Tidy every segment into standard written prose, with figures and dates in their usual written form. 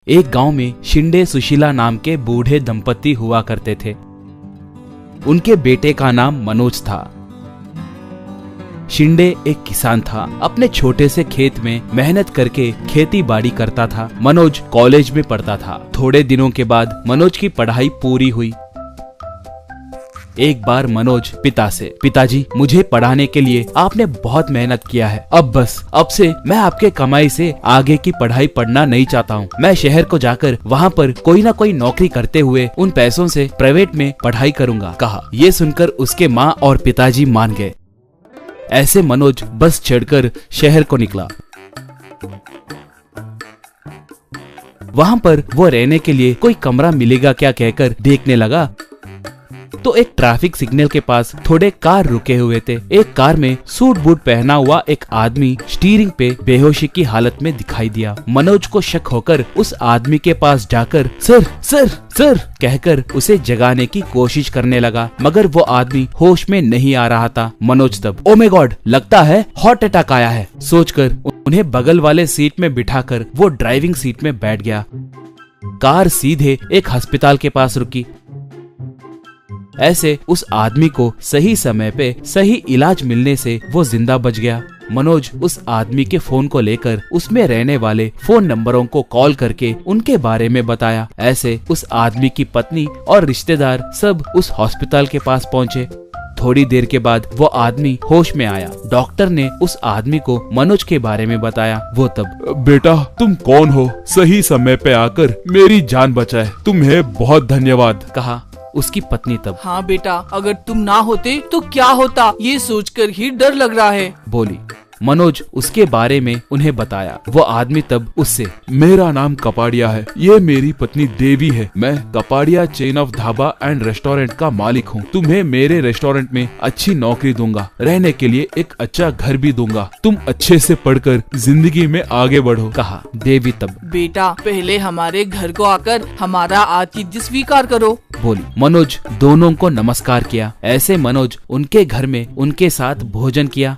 एक गांव में शिंदे सुशीला नाम के बूढ़े दंपति हुआ करते थे। उनके बेटे का नाम मनोज था। शिंदे एक किसान था। अपने छोटे से खेत में मेहनत करके खेती बाड़ी करता था। मनोज कॉलेज में पढ़ता था। थोड़े दिनों के बाद मनोज की पढ़ाई पूरी हुई। एक बार मनोज पिता से, पिताजी मुझे पढ़ाने के लिए आपने बहुत मेहनत किया है, अब से मैं आपके कमाई से आगे की पढ़ाई पढ़ना नहीं चाहता हूँ। मैं शहर को जाकर वहाँ पर कोई ना कोई नौकरी करते हुए उन पैसों से प्राइवेट में पढ़ाई करूँगा, कहा। ये सुनकर उसके माँ और पिताजी मान गए। ऐसे मनोज बस चढ़कर शहर को निकला। वहाँ पर वो रहने के लिए कोई कमरा मिलेगा क्या कहकर देखने लगा तो एक ट्रैफिक सिग्नल के पास थोड़े कार रुके हुए थे। एक कार में सूट बूट पहना हुआ एक आदमी स्टीयरिंग पे बेहोशी की हालत में दिखाई दिया। मनोज को शक होकर उस आदमी के पास जाकर सर सर सर कहकर उसे जगाने की कोशिश करने लगा, मगर वो आदमी होश में नहीं आ रहा था। मनोज तब ओ माय गॉड, लगता है हार्ट अटैक आया है सोचकर उन्हें बगल वाले सीट में बिठाकर वो ड्राइविंग सीट में बैठ गया। कार सीधे एक अस्पताल के पास रुकी। ऐसे उस आदमी को सही समय पे सही इलाज मिलने से वो जिंदा बच गया। मनोज उस आदमी के फोन को लेकर उसमें रहने वाले फोन नंबरों को कॉल करके उनके बारे में बताया। ऐसे उस आदमी की पत्नी और रिश्तेदार सब उस हॉस्पिटल के पास पहुँचे। थोड़ी देर के बाद वो आदमी होश में आया। डॉक्टर ने उस आदमी को मनोज के बारे में बताया। वो तब बेटा तुम कौन हो, सही समय पे आकर मेरी जान बचाए, तुम्हें बहुत धन्यवाद, कहा। उसकी पत्नी तब हाँ बेटा, अगर तुम ना होते तो क्या होता ये सोचकर ही डर लग रहा है, बोली। मनोज उसके बारे में उन्हें बताया। वो आदमी तब उससे मेरा नाम कपाड़िया है, ये मेरी पत्नी देवी है, मैं Kapadia chain of dhaba and restaurant का मालिक हूँ। तुम्हें मेरे रेस्टोरेंट में अच्छी नौकरी दूंगा, रहने के लिए एक अच्छा घर भी दूंगा, तुम अच्छे से पढ़कर जिंदगी में आगे बढ़ो, कहा। देवी तब बेटा पहले हमारे घर को आकर हमारा आतिथ्य स्वीकार करो, बोली। मनोज दोनों को नमस्कार किया। ऐसे मनोज उनके घर में उनके साथ भोजन किया।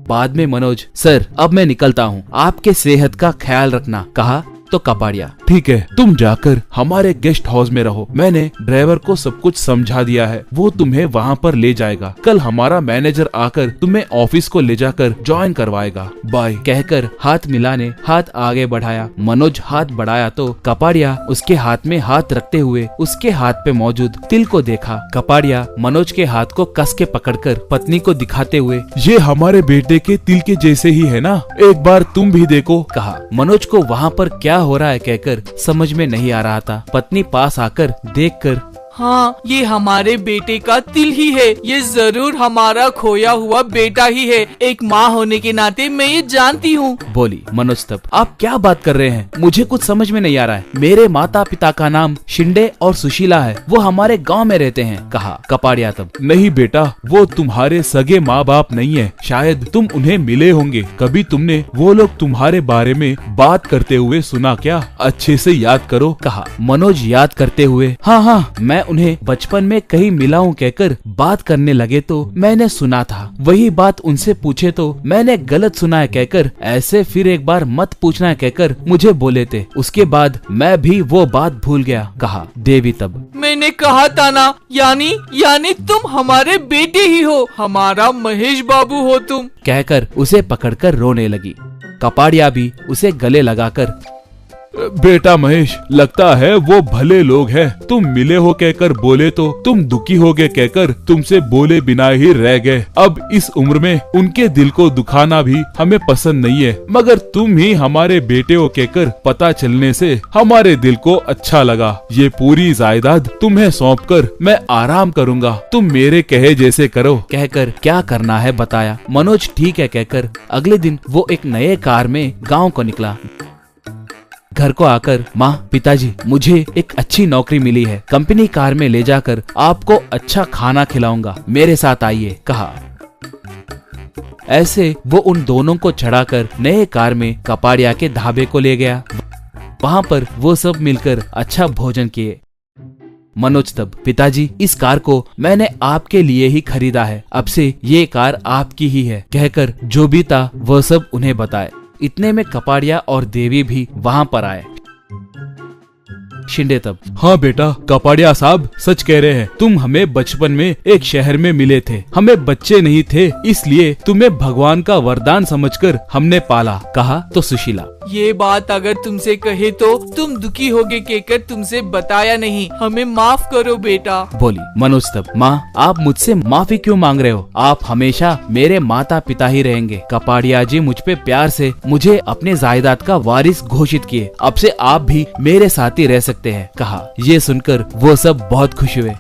बाद में मनोज सर अब मैं निकलता हूँ, आपके सेहत का ख्याल रखना, कहा। तो कपाड़िया ठीक है, तुम जाकर हमारे गेस्ट हाउस में रहो, मैंने ड्राइवर को सब कुछ समझा दिया है, वो तुम्हें वहाँ पर ले जाएगा। कल हमारा मैनेजर आकर तुम्हें ऑफिस को ले जाकर ज्वाइन करवाएगा, बाय, कहकर हाथ मिलाने हाथ आगे बढ़ाया। मनोज हाथ बढ़ाया तो कपाड़िया उसके हाथ में हाथ रखते हुए उसके हाथ पे मौजूद तिल को देखा। कपाड़िया मनोज के हाथ को कस के पकड़कर पत्नी को दिखाते हुए ये हमारे बेटे के तिल के जैसे ही है ना, एक बार तुम भी देखो, कहा। मनोज को वहाँ पर क्या हो रहा है कहकर समझ में नहीं आ रहा था। पत्नी पास आकर देखकर हाँ ये हमारे बेटे का तिल ही है, ये जरूर हमारा खोया हुआ बेटा ही है, एक माँ होने के नाते मैं ये जानती हूँ, बोली। मनोज तब आप क्या बात कर रहे हैं, मुझे कुछ समझ में नहीं आ रहा है। मेरे माता पिता का नाम शिंदे और सुशीला है, वो हमारे गांव में रहते हैं, कहा। कपाड़िया तब नहीं बेटा, वो तुम्हारे सगे माँ बाप नहीं है, शायद तुम उन्हें मिले होंगे, कभी तुमने वो लोग तुम्हारे बारे में बात करते हुए सुना क्या, अच्छे से याद करो, कहा। मनोज याद करते हुए हाँ मैं उन्हें बचपन में कहीं मिला हूँ कहकर बात करने लगे तो मैंने सुना था, वही बात उनसे पूछे तो मैंने गलत सुना है कहकर ऐसे फिर एक बार मत पूछना है कहकर मुझे बोले थे, उसके बाद मैं भी वो बात भूल गया, कहा। देवी तब मैंने कहा था ना, यानी तुम हमारे बेटे ही हो, हमारा महेश बाबू हो तुम, कहकर उसे पकड़कर रोने लगी। कपाड़िया भी उसे गले लगाकर बेटा महेश, लगता है वो भले लोग हैं, तुम मिले हो कहकर बोले तो तुम दुखी हो गए कहकर तुमसे बोले बिना ही रह गए। अब इस उम्र में उनके दिल को दुखाना भी हमें पसंद नहीं है, मगर तुम ही हमारे बेटे हो कहकर पता चलने से हमारे दिल को अच्छा लगा। ये पूरी जायदाद तुम्हें सौंपकर मैं आराम करूंगा, तुम मेरे कहे जैसे करो, कहकर क्या करना है बताया। मनोज ठीक है कहकर अगले दिन वो एक नए कार में गाँव को निकला। घर को आकर माँ, पिताजी मुझे एक अच्छी नौकरी मिली है, कंपनी कार में ले जाकर आपको अच्छा खाना खिलाऊंगा, मेरे साथ आइए, कहा। ऐसे वो उन दोनों को चढ़ाकर नए कार में कपाड़िया के ढाबे को ले गया। वहाँ पर वो सब मिलकर अच्छा भोजन किए। मनोज तब पिताजी इस कार को मैंने आपके लिए ही खरीदा है, अब से ये कार आपकी ही है, कहकर जो भी था वह सब उन्हें बताए। इतने में कपाड़िया और देवी भी वहाँ पर आए। शिंदे तब, हाँ बेटा, कपाड़िया साहब सच कह रहे हैं। तुम हमें बचपन में एक शहर में मिले थे। हमें बच्चे नहीं थे, इसलिए तुम्हें भगवान का वरदान समझकर हमने पाला। कहा तो सुशीला, ये बात अगर तुमसे कहे तो तुम दुखी होगे कहकर तुमसे बताया नहीं, हमें माफ करो बेटा। बोली। मनोज तब, माँ आप मुझसे माफी क्यों मांग रहे हो? आप हमेशा मेरे माता पिता ही रहेंगे। कपाड़िया जी मुझ पे प्यार से मुझे अपने जायदाद का वारिस घोषित किए। अब से आप भी मेरे साथ ही रह सकते हैं। कहा। ये सुनकर वो सब बहुत खुश हुए।